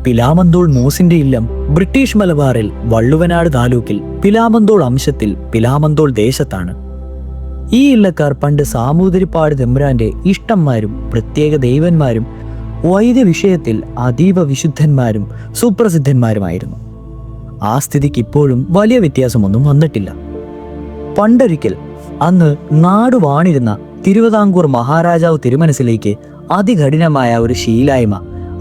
പിലാമന്തോൾ മൂസിന്റെ ഇല്ലം British മലബാറിൽ വള്ളുവനാട് താലൂക്കിൽ പിലാമന്തോൾ അംശത്തിൽ പിലാമന്തോൾ ദേശത്താണ്. ഈ ഇല്ലക്കാർ പണ്ട് സാമൂതിരിപ്പാട് തമ്പുരാന്റെ ഇഷ്ടന്മാരും പ്രത്യേക ദൈവന്മാരും വൈദ്യ വിഷയത്തിൽ അതീവ വിശുദ്ധന്മാരും സുപ്രസിദ്ധന്മാരുമായിരുന്നു. ആ സ്ഥിതിക്ക് ഇപ്പോഴും വലിയ വ്യത്യാസമൊന്നും വന്നിട്ടില്ല. പണ്ടൊരിക്കൽ അന്ന് നാട് വാണിരുന്ന തിരുവിതാംകൂർ മഹാരാജാവ് തിരുമനസിലേക്ക് അതികഠിനമായ ഒരു ശീലായ്മ,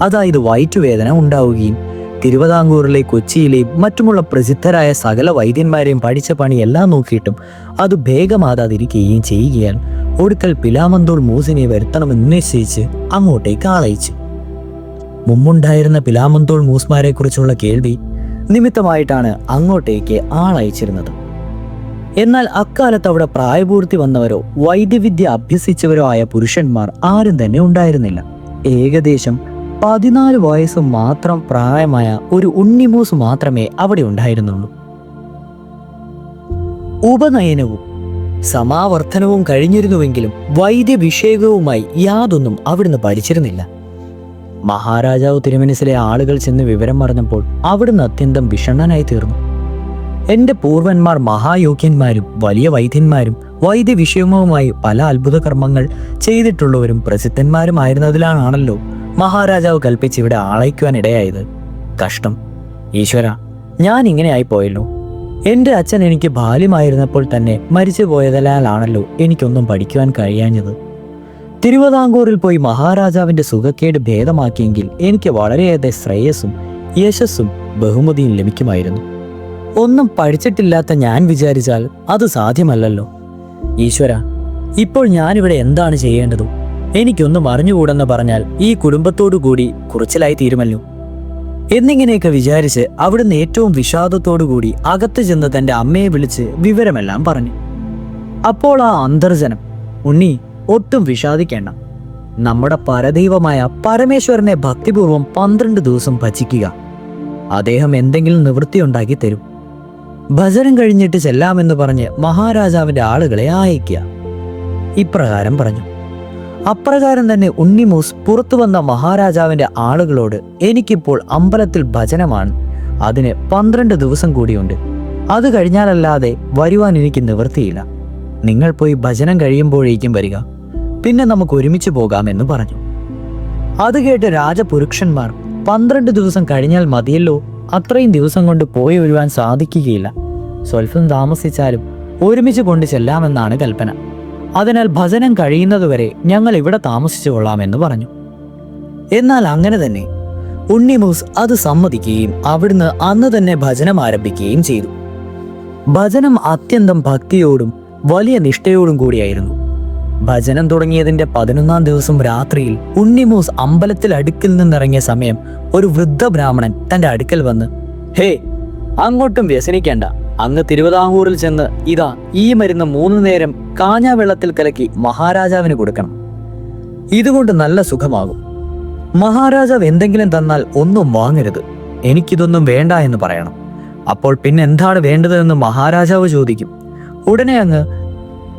അതായത് വയറ്റുവേദന ഉണ്ടാവുകയും തിരുവിതാംകൂറിലെ കൊച്ചിയിലെയും മറ്റുമുള്ള പ്രസിദ്ധരായ സകല വൈദ്യന്മാരെയും പഠിച്ച പണിയെല്ലാം നോക്കിയിട്ടും അത് ഭേഗമാകാതിരിക്കുകയും ചെയ്യുകയാൽ ഒടുക്കൽ പിലാമന്തോൾ മൂസിനെ വരുത്തണമെന്ന് നിശ്ചയിച്ച് അങ്ങോട്ടേക്ക് ആളയച്ചു. മുമ്പുണ്ടായിരുന്ന പിലാമന്തോൾ മൂസ്മാരെ കുറിച്ചുള്ള കേൾവി നിമിത്തമായിട്ടാണ് അങ്ങോട്ടേക്ക് ആളയച്ചിരുന്നത്. എന്നാൽ അക്കാലത്ത് അവിടെ പ്രായപൂർത്തി വന്നവരോ വൈദ്യവിദ്യ അഭ്യസിച്ചവരോ ആയ പുരുഷന്മാർ ആരും തന്നെ ഉണ്ടായിരുന്നില്ല. ഏകദേശം 14 വയസ്സ് മാത്രം പ്രായമായ ഒരു ഉണ്ണിമൂസ് മാത്രമേ അവിടെ ഉണ്ടായിരുന്നുള്ളൂ. ഉപനയനവും സമാവർത്തനവും കഴിഞ്ഞിരുന്നുവെങ്കിലും വൈദ്യവിഷയകവുമായി യാതൊന്നും അവിടുന്ന് പഠിച്ചിരുന്നില്ല. മഹാരാജാവ് തിരുമനസിലെ ആളുകൾ ചെന്ന് വിവരം പറഞ്ഞപ്പോൾ അവിടുന്ന് അത്യന്തം വിഷണ്ണനായി തീർന്നു. എന്റെ പൂർവന്മാർ മഹായോഗ്യന്മാരും വലിയ വൈദ്യന്മാരും വൈദ്യവിഷയവുമായി പല അത്ഭുത കർമ്മങ്ങൾ ചെയ്തിട്ടുള്ളവരും പ്രസിദ്ധന്മാരുമായിരുന്നതിലാണല്ലോ മഹാരാജാവ് കൽപ്പിച്ച് ഇവിടെ ആളയിക്കുവാൻ ഇടയായത്. കഷ്ടം ഈശ്വര, ഞാൻ ഇങ്ങനെ ആയിപ്പോയല്ലോ. എൻ്റെ അച്ഛൻ എനിക്ക് ബാല്യമായിരുന്നപ്പോൾ തന്നെ മരിച്ചു പോയതിനാലാണല്ലോ എനിക്കൊന്നും പഠിക്കുവാൻ കഴിയാഞ്ഞത്. തിരുവിതാംകൂറിൽ പോയി മഹാരാജാവിന്റെ സുഖക്കേട് ഭേദമാക്കിയെങ്കിൽ എനിക്ക് വളരെയേറെ ശ്രേയസ്സും യശസ്സും ബഹുമതിയും ലഭിക്കുമായിരുന്നു. ഒന്നും പഠിച്ചിട്ടില്ലാത്ത ഞാൻ വിചാരിച്ചാൽ അത് സാധ്യമല്ലല്ലോ. ഈശ്വര, ഇപ്പോൾ ഞാനിവിടെ എന്താണ് ചെയ്യേണ്ടത്? എനിക്കൊന്നും അറിഞ്ഞുകൂടെന്ന് പറഞ്ഞാൽ ഈ കുടുംബത്തോടു കൂടി കുറച്ചിലായി തീരുമല്ലോ എന്നിങ്ങനെയൊക്കെ വിചാരിച്ച് അവിടുന്ന് ഏറ്റവും വിഷാദത്തോടുകൂടി അകത്ത് ചെന്ന് തൻ്റെ അമ്മയെ വിളിച്ച് വിവരമെല്ലാം പറഞ്ഞു. അപ്പോൾ ആ അന്തർജനം, ഉണ്ണി, ഒട്ടും വിഷാദിക്കേണ്ട. നമ്മുടെ പരദൈവമായ പരമേശ്വരനെ ഭക്തിപൂർവം 12 ദിവസം ഭജിക്കുക. അദ്ദേഹം എന്തെങ്കിലും നിവൃത്തിയുണ്ടാക്കി തരും. ഭജനം കഴിഞ്ഞിട്ട് ചെല്ലാമെന്ന് പറഞ്ഞ് മഹാരാജാവിന്റെ ആളുകളെ അയക്കുക. ഇപ്രകാരം പറഞ്ഞു. അപ്രകാരം തന്നെ ഉണ്ണിമൂസ് പുറത്തു വന്ന മഹാരാജാവിന്റെ ആളുകളോട്, എനിക്കിപ്പോൾ അമ്പലത്തിൽ ഭജനമാണ്, അതിന് 12 ദിവസം കൂടിയുണ്ട്. അത് കഴിഞ്ഞാലല്ലാതെ വരുവാൻ എനിക്ക് നിവൃത്തിയില്ല. നിങ്ങൾ പോയി ഭജനം കഴിയുമ്പോഴേക്കും വരിക, പിന്നെ നമുക്ക് ഒരുമിച്ച് പോകാമെന്ന് പറഞ്ഞു. അത് കേട്ട് രാജപുരുഷന്മാർ, 12 ദിവസം കഴിഞ്ഞാൽ മതിയല്ലോ, അത്രയും ദിവസം കൊണ്ട് പോയി വരുവാൻ സാധിക്കുകയില്ല. സ്വൽപ്പം താമസിച്ചാലും ഒരുമിച്ച് കൊണ്ട് ചെല്ലാമെന്നാണ് കൽപ്പന. അതിനാൽ ഭജനം കഴിയുന്നതുവരെ ഞങ്ങൾ ഇവിടെ താമസിച്ചു കൊള്ളാമെന്ന് പറഞ്ഞു. എന്നാൽ അങ്ങനെ തന്നെ ഉണ്ണിമൂസ് അത് സമ്മതിക്കുകയും അവിടുന്ന് അന്ന് തന്നെ ഭജനം ആരംഭിക്കുകയും ചെയ്തു. ഭജനം അത്യന്തം ഭക്തിയോടും വലിയ നിഷ്ഠയോടും കൂടിയായിരുന്നു. ഭജനം തുടങ്ങിയതിന്റെ 11-ാം ദിവസം രാത്രിയിൽ ഉണ്ണിമൂസ് അമ്പലത്തിൽ അടുക്കിൽ നിന്നിറങ്ങിയ സമയം ഒരു വൃദ്ധ ബ്രാഹ്മണൻ തന്റെ അടുക്കൽ വന്ന്, ഹേ, അങ്ങോട്ടും വ്യസനിക്കേണ്ട, അങ്ങ് തിരുവിതാംകൂറിൽ ചെന്ന് ഇതാ ഈ മരുന്ന് 3 നേരം കാഞ്ഞ വെള്ളത്തിൽ കലക്കി മഹാരാജാവിന് കൊടുക്കണം. ഇതുകൊണ്ട് നല്ല സുഖമാകും. മഹാരാജാവ് എന്തെങ്കിലും തന്നാൽ ഒന്നും വാങ്ങരുത്. എനിക്കിതൊന്നും വേണ്ട എന്ന് പറയണം. അപ്പോൾ പിന്നെ എന്താണ് വേണ്ടതെന്ന് മഹാരാജാവ് ചോദിക്കും. ഉടനെ അങ്ങ്,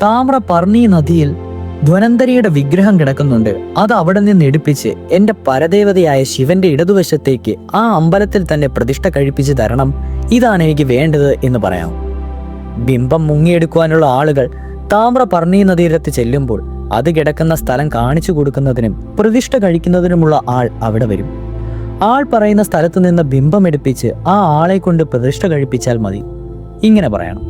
താമ്രപർണി നദിയിൽ ധ്വനന്തരിയുടെ വിഗ്രഹം കിടക്കുന്നുണ്ട്, അത് അവിടെ നിന്ന് എടുപ്പിച്ച് എൻ്റെ പരദേവതയായ ശിവന്റെ ഇടതുവശത്തേക്ക് ആ അമ്പലത്തിൽ തന്നെ പ്രതിഷ്ഠ കഴിപ്പിച്ച് തരണം. ഇതാണ് എനിക്ക് വേണ്ടത് എന്ന് പറയാം. ബിംബം മുങ്ങിയെടുക്കുവാനുള്ള ആളുകൾ താമ്രപർണി നദീരത്ത് ചെല്ലുമ്പോൾ അത് കിടക്കുന്ന സ്ഥലം കാണിച്ചു കൊടുക്കുന്നതിനും പ്രതിഷ്ഠ കഴിക്കുന്നതിനുമുള്ള ആൾ അവിടെ വരും. ആൾ പറയുന്ന സ്ഥലത്ത് നിന്ന് ബിംബം എടുപ്പിച്ച് ആ ആളെ കൊണ്ട് പ്രതിഷ്ഠ കഴിപ്പിച്ചാൽ മതി. ഇങ്ങനെ പറയണം.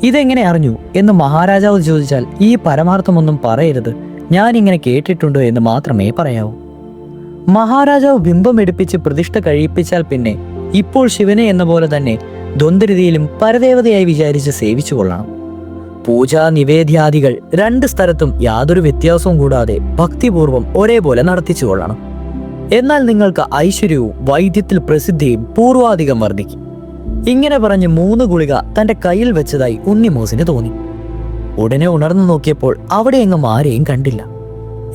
ഇതെങ്ങനെ അറിഞ്ഞു എന്ന് മഹാരാജാവ് ചോദിച്ചാൽ ഈ പരമാർത്ഥമൊന്നും പറയരുത്, ഞാൻ ഇങ്ങനെ കേട്ടിട്ടുണ്ടോ എന്ന് മാത്രമേ പറയാവൂ. മഹാരാജാവ് ബിംബം എടുപ്പിച്ച് പ്രതിഷ്ഠ കഴിപ്പിച്ചാൽ പിന്നെ ഇപ്പോൾ ശിവനെ എന്ന പോലെ തന്നെ ദ്വന്ദ്വരീതിയിലും പരദേവതയായി വിചാരിച്ച് സേവിച്ചു കൊള്ളണം. പൂജാ നിവേദ്യാദികൾ 2 സ്ഥലത്തും യാതൊരു വ്യത്യാസവും കൂടാതെ ഭക്തിപൂർവം ഒരേപോലെ നടത്തിച്ചു കൊള്ളണം. എന്നാൽ നിങ്ങൾക്ക് ഐശ്വര്യവും വൈദ്യത്തിൽ പ്രസിദ്ധിയും പൂർവാധികം വർദ്ധിക്കും. ഇങ്ങനെ പറഞ്ഞ് 3 ഗുളിക തന്റെ കയ്യിൽ വെച്ചതായി ഉണ്ണിമൂസിന് തോന്നി. ഉടനെ ഉണർന്നു നോക്കിയപ്പോൾ അവിടെ എങ്ങും ആരെയും കണ്ടില്ല.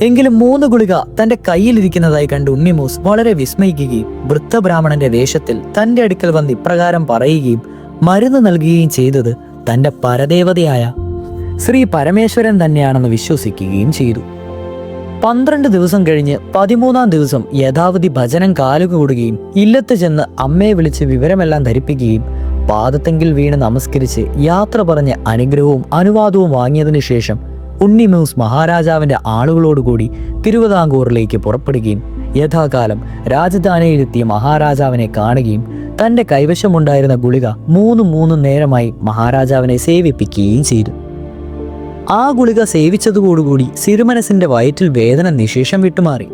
എങ്കിലും 3 ഗുളിക തന്റെ കയ്യിലിരിക്കുന്നതായി കണ്ട് ഉണ്ണിമൂസ് വളരെ വിസ്മയിക്കുകയും വൃദ്ധബ്രാഹ്മണന്റെ വേഷത്തിൽ തന്റെ അടുക്കൽ വന്ന് ഇപ്രകാരം പറയുകയും മരുന്ന് നൽകുകയും ചെയ്തത് തന്റെ പരദേവതയായ ശ്രീ പരമേശ്വരൻ തന്നെയാണെന്ന് വിശ്വസിക്കുകയും ചെയ്തു. 12 ദിവസം കഴിഞ്ഞ് 13-ാം ദിവസം യഥാവധി ഭജനം കാലുകൂടുകയും ഇല്ലത്ത് ചെന്ന് അമ്മയെ വിളിച്ച് വിവരമെല്ലാം ധരിപ്പിക്കുകയും പാദത്തെങ്കിൽ വീണ് നമസ്കരിച്ച് യാത്ര പറഞ്ഞ് അനുഗ്രഹവും അനുവാദവും വാങ്ങിയതിനു ശേഷം ഉണ്ണിമൂസ് മഹാരാജാവിന്റെ ആളുകളോടുകൂടി തിരുവിതാംകൂറിലേക്ക് പുറപ്പെടുകയും യഥാകാലം രാജധാനിയിലെത്തിയ മഹാരാജാവിനെ കാണുകയും തന്റെ കൈവശമുണ്ടായിരുന്ന ഗുളിക മൂന്ന് നേരമായി മഹാരാജാവിനെ സേവിപ്പിക്കുകയും ചെയ്തു. ആ ഗുളിക സേവിച്ചതോടുകൂടി സിരുമനസിന്റെ വയറ്റിൽ വേദന നിശേഷം വിട്ടുമാറി.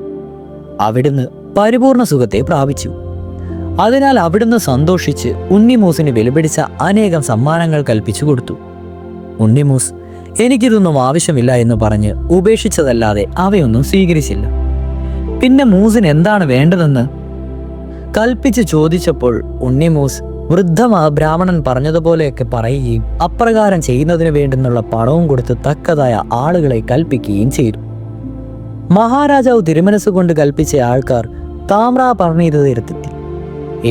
അവിടുന്ന് പരിപൂർണ സുഖത്തെ പ്രാപിച്ചു. അതിനാൽ അവിടുന്ന് സന്തോഷിച്ച് ഉണ്ണിമൂസിന് വിലപിടിച്ച അനേകം സമ്മാനങ്ങൾ കൽപ്പിച്ചു കൊടുത്തു. ഉണ്ണിമൂസ് എനിക്കിതൊന്നും ആവശ്യമില്ല എന്ന് പറഞ്ഞ് ഉപേക്ഷിച്ചതല്ലാതെ അവയൊന്നും സ്വീകരിച്ചില്ല. പിന്നെ മൂസിന് എന്താണ് വേണ്ടതെന്ന് കൽപ്പിച്ച് ചോദിച്ചപ്പോൾ ഉണ്ണിമൂസ് ബ്രാഹ്മണൻ പറഞ്ഞതുപോലെയൊക്കെ പറയുകയും അപ്രകാരം ചെയ്യുന്നതിന് വേണ്ടുന്നുള്ള പണവും കൊടുത്ത് തക്കതായ ആളുകളെ കൽപ്പിക്കുകയും ചെയ്തു. മഹാരാജാവ് തിരുമനസ്സുകൊണ്ട് കൽപ്പിച്ച ആൾക്കാർ താമ്രാപർണീതീരത്തെത്തി.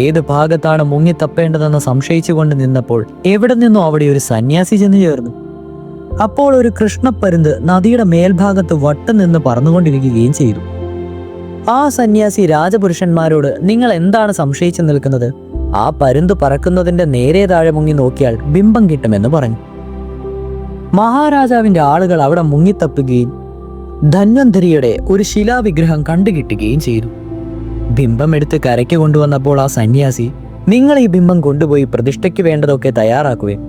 ഏത് ഭാഗത്താണ് മുങ്ങിത്തപ്പേണ്ടതെന്ന് സംശയിച്ചുകൊണ്ട് നിന്നപ്പോൾ എവിടെ നിന്നോ അവിടെ ഒരു സന്യാസി ചെന്ന് ചേർന്നു. അപ്പോൾ ഒരു കൃഷ്ണപ്പരുന്ത് നദിയുടെ മേൽഭാഗത്ത് വട്ടം നിന്ന് പറന്നുകൊണ്ടിരിക്കുകയും ചെയ്തു. ആ സന്യാസി രാജപുരുഷന്മാരോട് നിങ്ങൾ എന്താണ് സംശയിച്ചു നിൽക്കുന്നത്? ആ പരുന്ത് പറക്കുന്നതിന്റെ നേരെ താഴെ മുങ്ങി നോക്കിയാൽ ബിംബം കിട്ടുമെന്ന് പറഞ്ഞു. മഹാരാജാവിന്റെ ആളുകൾ അവിടെ മുങ്ങിത്തപ്പുകയും ധന്വന്തരിയുടെ ഒരു ശിലാവിഗ്രഹം കണ്ടുകിട്ടുകയും ചെയ്തു. ബിംബം എടുത്ത് കരയ്ക്ക് കൊണ്ടുവന്നപ്പോൾ ആ സന്യാസി നിങ്ങൾ ഈ ബിംബം കൊണ്ടുപോയി പ്രതിഷ്ഠയ്ക്ക് വേണ്ടതൊക്കെ തയ്യാറാക്കുകയും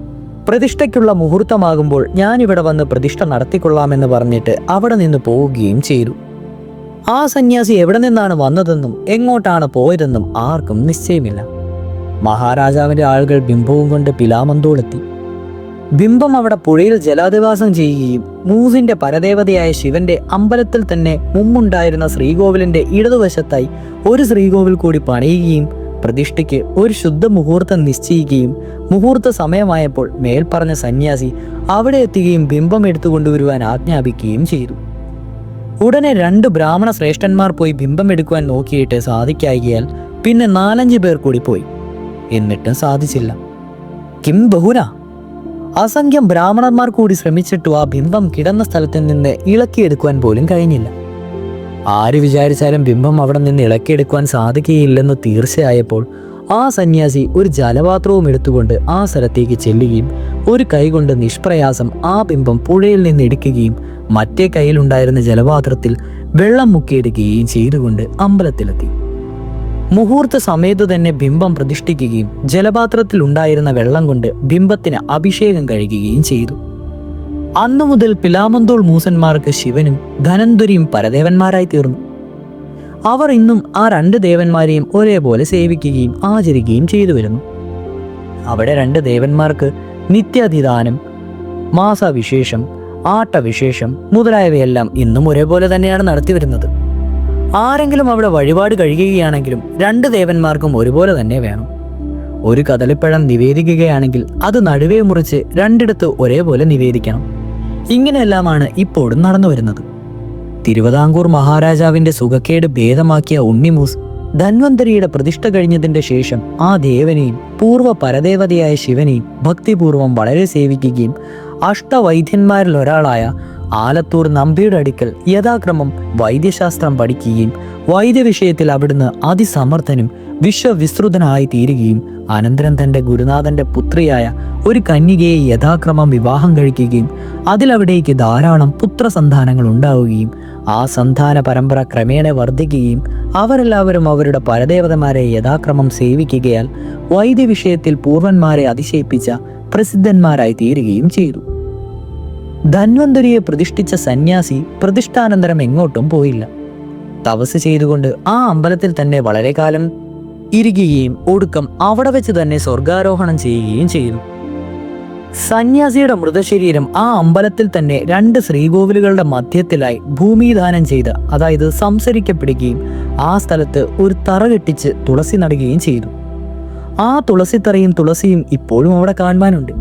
പ്രതിഷ്ഠയ്ക്കുള്ള മുഹൂർത്തമാകുമ്പോൾ ഞാനിവിടെ വന്ന് പ്രതിഷ്ഠ നടത്തിക്കൊള്ളാമെന്ന് പറഞ്ഞിട്ട് അവിടെ നിന്ന് പോവുകയും ചെയ്തു. ആ സന്യാസി എവിടെ നിന്നാണ് വന്നതെന്നും എങ്ങോട്ടാണ് പോയതെന്നും ആർക്കും നിശ്ചയമില്ല. മഹാരാജാവിന്റെ ആളുകൾ ബിംബവും കൊണ്ട് പിലാമന്തോളെത്തി. ബിംബം അവിടെ പുഴയിൽ ജലാധിവാസം ചെയ്യുകയും മൂസിന്റെ പരദേവതയായ ശിവന്റെ അമ്പലത്തിൽ തന്നെ മുമ്പുണ്ടായിരുന്ന ശ്രീകോവിലിന്റെ ഇടതുവശത്തായി ഒരു ശ്രീകോവിൽ കൂടി പണിയുകയും പ്രതിഷ്ഠയ്ക്ക് ഒരു ശുദ്ധ മുഹൂർത്തം നിശ്ചയിക്കുകയും മുഹൂർത്ത സമയമായപ്പോൾ മേൽപ്പറഞ്ഞ സന്യാസി അവിടെ എത്തുകയും ബിംബം എടുത്തു കൊണ്ടുവരുവാൻ ആജ്ഞാപിക്കുകയും ചെയ്തു. ഉടനെ 2 ബ്രാഹ്മണ ശ്രേഷ്ഠന്മാർ പോയി ബിംബം എടുക്കുവാൻ നോക്കിയിട്ട് സാധിക്കായികയാൽ പിന്നെ 4-5 പേർ കൂടി പോയി. എന്നിട്ടും സാധിച്ചില്ല. കിം ബഹുന അസംഖ്യം ബ്രാഹ്മണന്മാർ കൂടി ശ്രമിച്ചിട്ടും ആ ബിംബം കിടന്ന സ്ഥലത്ത് നിന്ന് ഇളക്കിയെടുക്കുവാൻ പോലും കഴിഞ്ഞില്ല. ആര് വിചാരിച്ചാലും ബിംബം അവിടെ നിന്ന് ഇളക്കിയെടുക്കുവാൻ സാധിക്കുകയില്ലെന്ന് തീർച്ചയായപ്പോൾ ആ സന്യാസി ഒരു ജലപാത്രവും എടുത്തുകൊണ്ട് ആ സ്ഥലത്തേക്ക് ചെല്ലുകയും ഒരു കൈകൊണ്ട് നിഷ്പ്രയാസം ആ ബിംബം പുഴയിൽ നിന്ന് എടുക്കുകയും മറ്റേ കയ്യിലുണ്ടായിരുന്ന ജലപാത്രത്തിൽ വെള്ളം മുക്കിയെടുക്കുകയും ചെയ്തുകൊണ്ട് അമ്പലത്തിലെത്തി. മുഹൂർത്ത സമയത്ത് തന്നെ ബിംബം പ്രതിഷ്ഠിക്കുകയും ജലപാത്രത്തിൽ ഉണ്ടായിരുന്ന വെള്ളം കൊണ്ട് ബിംബത്തിന് അഭിഷേകം കഴിക്കുകയും ചെയ്തു. അന്നു മുതൽ പിലാമന്തോൾ മൂസന്മാർക്ക് ശിവനും ധനന്തുരിയും പരദേവന്മാരായി തീർന്നു. അവർ ഇന്നും ആ 2 ദേവന്മാരെയും ഒരേപോലെ സേവിക്കുകയും ആചരിക്കുകയും ചെയ്തു വരുന്നു. അവിടെ 2 ദേവന്മാർക്ക് നിത്യാതിദാനം, മാസവിശേഷം, ആട്ടവിശേഷം മുതലായവയെല്ലാം ഇന്നും ഒരേപോലെ തന്നെയാണ് നടത്തിവരുന്നത്. ആരെങ്കിലും അവിടെ വഴിപാട് കഴിയുകയാണെങ്കിലും 2 ദേവന്മാർക്കും ഒരുപോലെ തന്നെ വേണം. ഒരു കദളിപ്പഴം നിവേദിക്കുകയാണെങ്കിൽ അത് നടുവേ മുറിച്ച് 2 ഒരേപോലെ നിവേദിക്കണം. ഇങ്ങനെയെല്ലാമാണ് ഇപ്പോഴും നടന്നു വരുന്നത്. തിരുവിതാംകൂർ മഹാരാജാവിന്റെ സുഖക്കേട് ഭേദമാക്കിയ ഉണ്ണിമൂസ് ധന്വന്തരിയുടെ പ്രതിഷ്ഠ കഴിഞ്ഞതിന്റെ ശേഷം ആ ദേവനെയും പൂർവ്വ പരദേവതയായ ശിവനെയും ഭക്തിപൂർവം വളരെ സേവിക്കുകയും അഷ്ടവൈദ്യന്മാരിൽ ഒരാളായ ആലത്തൂർ നമ്പിയുടെ അടുക്കൽ യഥാക്രമം വൈദ്യശാസ്ത്രം പഠിക്കുകയും വൈദ്യവിഷയത്തിൽ അവിടുന്ന് അതിസമർത്ഥനും വിശ്വവിസ്തൃതനായി തീരുകയും അനന്തരം തന്റെ ഗുരുനാഥന്റെ പുത്രിയായ ഒരു കന്യകയെ യഥാക്രമം വിവാഹം കഴിക്കുകയും അതിലവിടേക്ക് ധാരാളം പുത്രസന്താനങ്ങൾ ഉണ്ടാവുകയും ആ സന്താന പരമ്പര ക്രമേണ വർദ്ധിക്കുകയും അവരെല്ലാവരും അവരുടെ പരദേവതമാരെ യഥാക്രമം സേവിക്കുകയാൽ വൈദ്യവിഷയത്തിൽ പൂർവന്മാരെ അതിശയിപ്പിച്ച പ്രസിദ്ധന്മാരായി തീരുകയും ചെയ്തു. ധന്വന്തരിയെ പ്രതിഷ്ഠിച്ച സന്യാസി പ്രതിഷ്ഠാനന്തരം എങ്ങോട്ടും പോയില്ല. തപസ് ചെയ്തുകൊണ്ട് ആ അമ്പലത്തിൽ തന്നെ വളരെ കാലം ഇരിക്കുകയും ഒടുക്കം അവിടെ വെച്ച് തന്നെ സ്വർഗാരോഹണം ചെയ്യുകയും ചെയ്തു. സന്യാസിയുടെ മൃതശരീരം ആ അമ്പലത്തിൽ തന്നെ 2 ശ്രീകോവിലുകളുടെ മധ്യത്തിലായി ഭൂമിദാനം ചെയ്ത്, അതായത് സംസരിക്കപ്പെടുകയും ആ സ്ഥലത്ത് ഒരു തറ കെട്ടിച്ച് തുളസി നടുകയും ചെയ്തു. ആ തുളസിത്തറയും തുളസിയും ഇപ്പോഴും അവിടെ കാണുവാനുണ്ട്.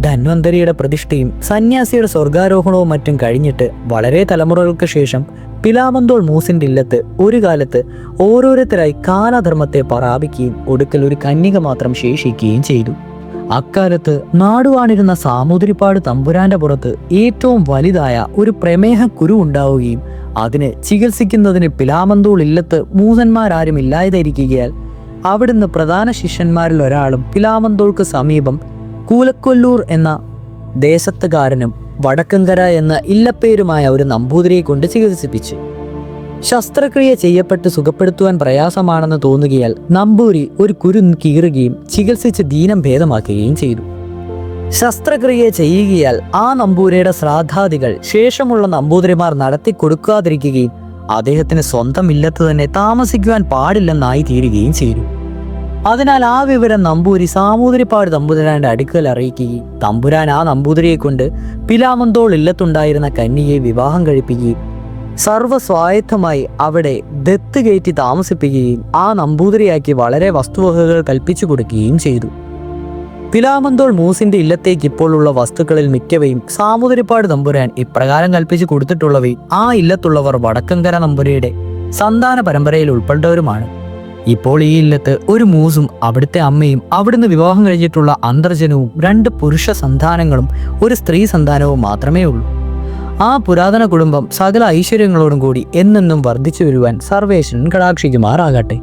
ധന്വന്തരിയുടെ പ്രതിഷ്ഠയും സന്യാസിയുടെ സ്വർഗാരോഹണവും മറ്റും കഴിഞ്ഞിട്ട് വളരെ തലമുറകൾക്ക് ശേഷം പിലാമന്തോൾ മൂസിന്റെ ഇല്ലത്ത് ഒരു കാലത്ത് ഓരോരുത്തരായി കാലധർമ്മത്തെ പ്രാപിക്കുകയും ഒടുക്കൽ ഒരു കന്യക മാത്രം ശേഷിക്കുകയും ചെയ്തു. അക്കാലത്ത് നാടുവാണിരുന്ന സാമൂതിരിപ്പാട് തമ്പുരാന്റെ പുറത്ത് ഏറ്റവും വലുതായ ഒരു പ്രമേഹ കുരു ഉണ്ടാവുകയും അതിനെ ചികിത്സിക്കുന്നതിന് പിലാമന്തോൾ ഇല്ലത്ത് മൂസന്മാരാരും ഇല്ലാതിരിക്കുകയാൽ അവിടുന്ന് പ്രധാന ശിഷ്യന്മാരിൽ ഒരാളും പിലാമന്തോൾക്ക് സമീപം കൂലക്കൊല്ലൂർ എന്ന ദേശത്തുകാരനും വടക്കങ്കര എന്ന ഇല്ലപ്പേരുമായ ഒരു നമ്പൂതിരിയെ കൊണ്ട് ചികിത്സിപ്പിച്ചു. ശസ്ത്രക്രിയ ചെയ്യപ്പെട്ട് സുഖപ്പെടുത്തുവാൻ പ്രയാസമാണെന്ന് തോന്നുകയാൽ നമ്പൂരി ഒരു കുരു കീറുകയും ചികിത്സിച്ച് ദീനം ഭേദമാക്കുകയും ചെയ്തു. ശസ്ത്രക്രിയ ചെയ്യുകയാൽ ആ നമ്പൂരിയുടെ ശ്രാദ്ധാദികൾ ശേഷമുള്ള നമ്പൂതിരിമാർ നടത്തി കൊടുക്കാതിരിക്കുകയും അദ്ദേഹത്തിന് സ്വന്തം ഇല്ലത്ത് തന്നെ താമസിക്കുവാൻ പാടില്ലെന്നായി തീരുകയും ചെയ്തു. അതിനാൽ ആ വിവരം നമ്പൂരി സാമൂതിരിപ്പാട് തമ്പുരാന്റെ അടുക്കൽ അറിയിക്കുകയും തമ്പുരാൻ ആ നമ്പൂതിരിയെ കൊണ്ട് പിലാമന്തോൾ ഇല്ലത്തുണ്ടായിരുന്ന കന്യയെ വിവാഹം കഴിപ്പിക്കുകയും സർവ്വസ്വായത്തമായി അവിടെ ദത്ത് കയറ്റി താമസിപ്പിക്കുകയും ആ നമ്പൂതിരിയാക്കി വളരെ വസ്തുവകകൾ കൽപ്പിച്ചു കൊടുക്കുകയും ചെയ്തു. പിലാമന്തോൾ മൂസിന്റെ ഇല്ലത്തേക്ക് ഇപ്പോഴുള്ള വസ്തുക്കളിൽ മിക്കവയും സാമൂതിരിപ്പാട് തമ്പുരാൻ ഇപ്രകാരം കൽപ്പിച്ചു കൊടുത്തിട്ടുള്ളവയും ആ ഇല്ലത്തുള്ളവർ വടക്കങ്കര നമ്പൂരിയുടെ സന്താന പരമ്പരയിൽ ഉൾപ്പെട്ടവരുമാണ്. ഇപ്പോൾ ഈ ഇല്ലത്ത് ഒരു മൂസും അവിടുത്തെ അമ്മയും അവിടുന്ന് വിവാഹം കഴിച്ചിട്ടുള്ള അന്തർജനവും 2 പുരുഷ സന്താനങ്ങളും ഒരു സ്ത്രീ സന്താനവും മാത്രമേ ഉള്ളൂ. ആ പുരാതന കുടുംബം സകല ഐശ്വര്യങ്ങളോടും കൂടി എന്നെന്നും വർദ്ധിച്ചു വരുവാൻ സർവേശ്വരൻ കടാക്ഷിക്കുമാറാകട്ടെ.